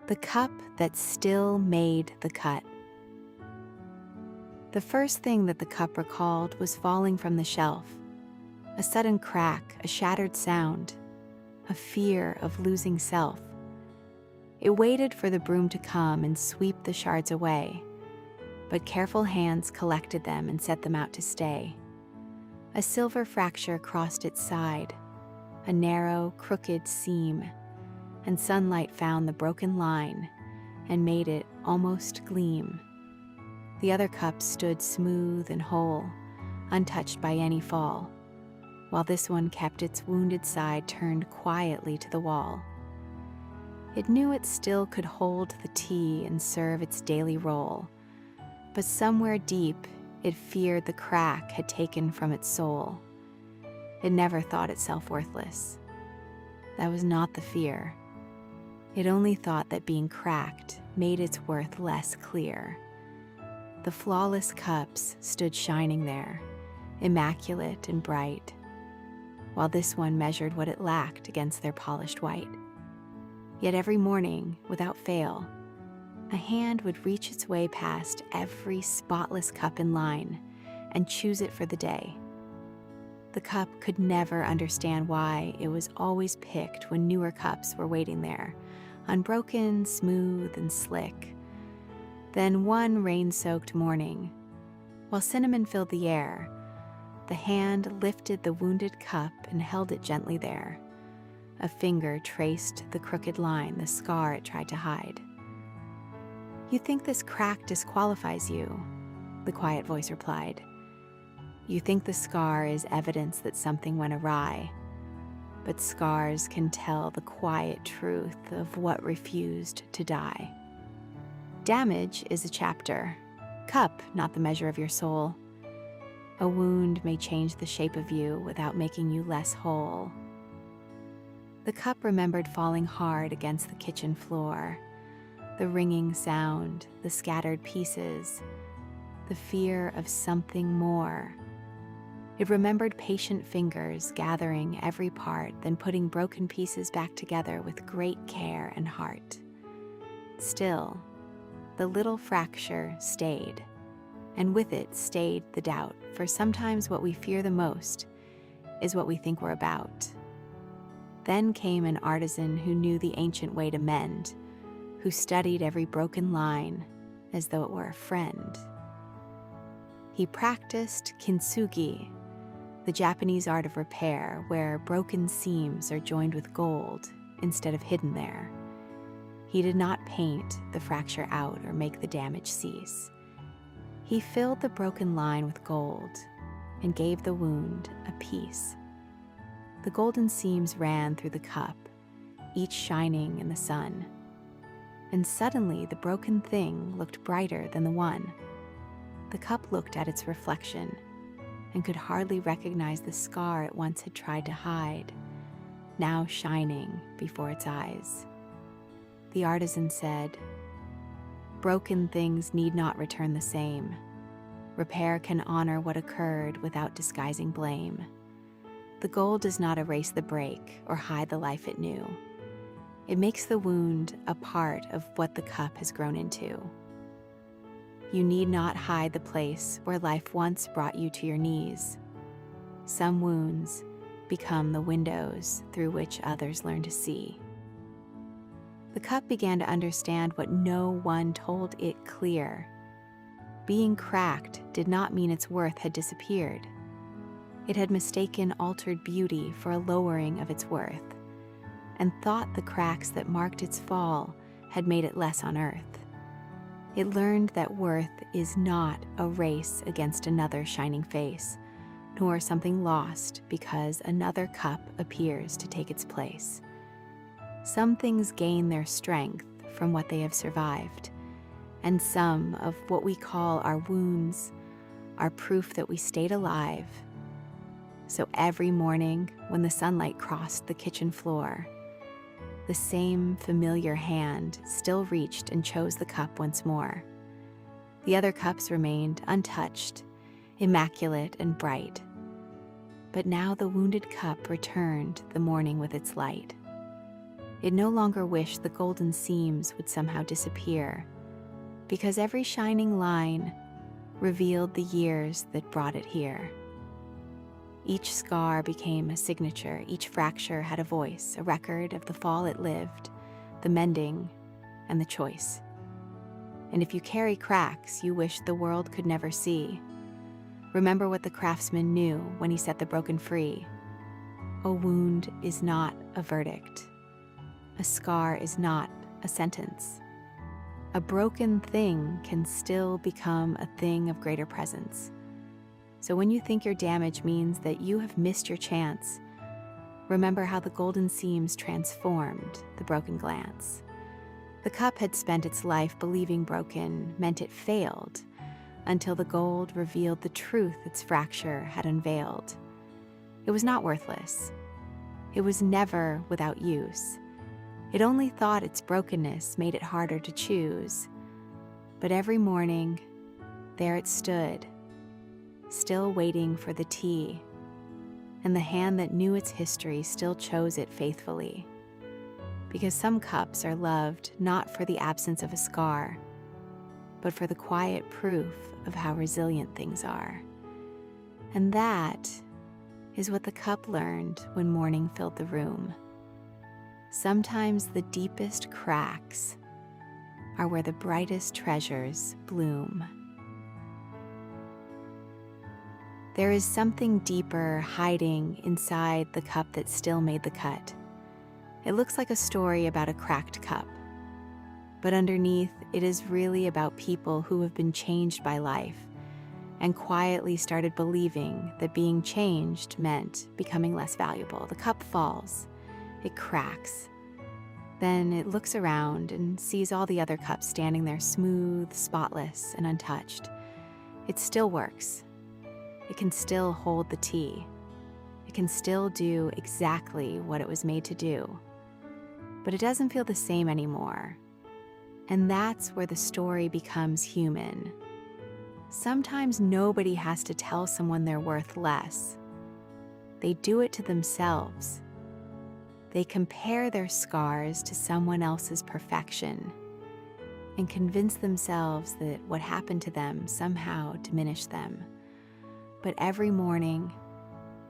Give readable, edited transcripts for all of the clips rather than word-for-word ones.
The cup that still made the cut. The first thing that the cup recalled was falling from the shelf. A sudden crack, a shattered sound, a fear of losing self. It waited for the broom to come and sweep the shards away, but careful hands collected them and set them out to stay. A silver fracture crossed its side, a narrow, crooked seam, and sunlight found the broken line and made it almost gleam. The other cup stood smooth and whole, untouched by any fall, while this one kept its wounded side turned quietly to the wall. It knew it still could hold the tea and serve its daily role, but somewhere deep it feared the crack had taken from its soul. It never thought itself worthless. That was not the fear. It only thought that being cracked made its worth less clear. The flawless cups stood shining there, immaculate and bright, while this one measured what it lacked against their polished white. Yet every morning, without fail, a hand would reach its way past every spotless cup in line and choose it for the day. The cup could never understand why it was always picked when newer cups were waiting there, unbroken, smooth, and slick. Then one rain-soaked morning, while cinnamon filled the air, the hand lifted the wounded cup and held it gently there. A finger traced the crooked line, the scar it tried to hide. "You think this crack disqualifies you?" the quiet voice replied. "You think the scar is evidence that something went awry, but scars can tell the quiet truth of what refused to die. Damage is a chapter, cup not the measure of your soul. A wound may change the shape of you without making you less whole." The cup remembered falling hard against the kitchen floor, the ringing sound, the scattered pieces, the fear of something more. It remembered patient fingers gathering every part, then putting broken pieces back together with great care and heart. Still, the little fracture stayed, and with it stayed the doubt, for sometimes what we fear the most is what we think we're about. Then came an artisan who knew the ancient way to mend, who studied every broken line as though it were a friend. He practiced Kintsugi, the Japanese art of repair, where broken seams are joined with gold instead of hidden there. He did not paint the fracture out or make the damage cease. He filled the broken line with gold and gave the wound a peace. The golden seams ran through the cup, each shining in the sun. And suddenly the broken thing looked brighter than the one. The cup looked at its reflection and could hardly recognize the scar it once had tried to hide, now shining before its eyes. The artisan said, "Broken things need not return the same. Repair can honor what occurred without disguising blame. The gold does not erase the break or hide the life it knew. It makes the wound a part of what the cup has grown into. You need not hide the place where life once brought you to your knees. Some wounds become the windows through which others learn to see." The cup began to understand what no one told it clear. Being cracked did not mean its worth had disappeared. It had mistaken altered beauty for a lowering of its worth, and thought the cracks that marked its fall had made it less on earth. It learned that worth is not a race against another shining face, nor something lost because another cup appears to take its place. Some things gain their strength from what they have survived, and some of what we call our wounds are proof that we stayed alive. So every morning when the sunlight crossed the kitchen floor, the same familiar hand still reached and chose the cup once more. The other cups remained untouched, immaculate and bright. But now the wounded cup returned the morning with its light. It no longer wished the golden seams would somehow disappear, because every shining line revealed the years that brought it here. Each scar became a signature, each fracture had a voice, a record of the fall it lived, the mending, and the choice. And if you carry cracks you wish the world could never see, remember what the craftsman knew when he set the broken free. A wound is not a verdict. A scar is not a sentence. A broken thing can still become a thing of greater presence. So when you think your damage means that you have missed your chance, remember how the golden seams transformed the broken glance. The cup had spent its life believing broken meant it failed, until the gold revealed the truth its fracture had unveiled. It was not worthless. It was never without use. It only thought its brokenness made it harder to choose. But every morning, there it stood, still waiting for the tea, and the hand that knew its history still chose it faithfully. Because some cups are loved not for the absence of a scar, but for the quiet proof of how resilient things are. And that is what the cup learned when morning filled the room. Sometimes the deepest cracks are where the brightest treasures bloom. There is something deeper hiding inside the cup that still made the cut. It looks like a story about a cracked cup, but underneath it is really about people who have been changed by life and quietly started believing that being changed meant becoming less valuable. The cup falls. It cracks. Then it looks around and sees all the other cups standing there smooth, spotless, and untouched. It still works. It can still hold the tea. It can still do exactly what it was made to do. But it doesn't feel the same anymore. And that's where the story becomes human. Sometimes nobody has to tell someone they're worth less. They do it to themselves. They compare their scars to someone else's perfection and convince themselves that what happened to them somehow diminished them. But every morning,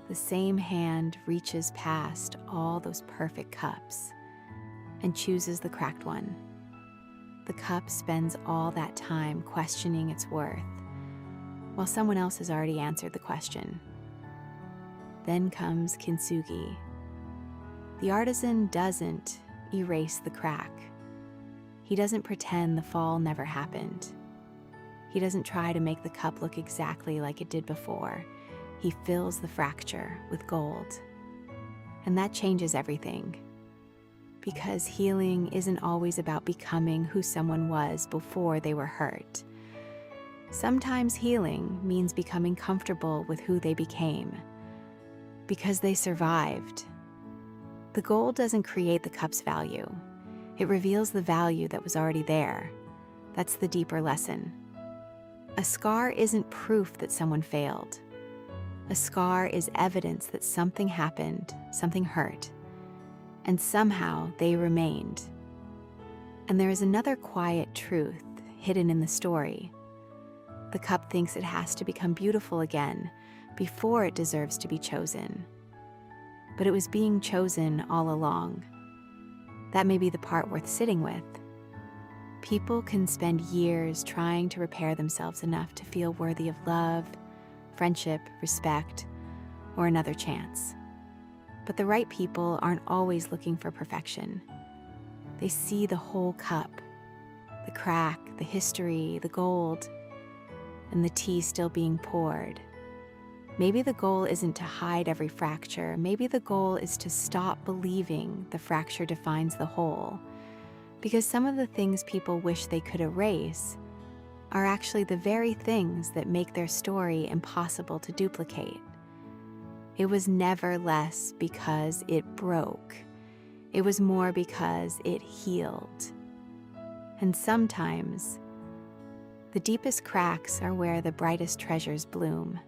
the same hand reaches past all those perfect cups and chooses the cracked one. The cup spends all that time questioning its worth, while someone else has already answered the question. Then comes Kintsugi. The artisan doesn't erase the crack. He doesn't pretend the fall never happened. He doesn't try to make the cup look exactly like it did before. He fills the fracture with gold. And that changes everything. Because healing isn't always about becoming who someone was before they were hurt. Sometimes healing means becoming comfortable with who they became, because they survived. The gold doesn't create the cup's value. It reveals the value that was already there. That's the deeper lesson. A scar isn't proof that someone failed. A scar is evidence that something happened, something hurt, and somehow they remained. And there is another quiet truth hidden in the story. The cup thinks it has to become beautiful again before it deserves to be chosen. But it was being chosen all along. That may be the part worth sitting with. People can spend years trying to repair themselves enough to feel worthy of love, friendship, respect, or another chance. But the right people aren't always looking for perfection. They see the whole cup, the crack, the history, the gold, and the tea still being poured. Maybe the goal isn't to hide every fracture. Maybe the goal is to stop believing the fracture defines the whole. Because some of the things people wish they could erase are actually the very things that make their story impossible to duplicate. It was never less because it broke. It was more because it healed. And sometimes, the deepest cracks are where the brightest treasures bloom.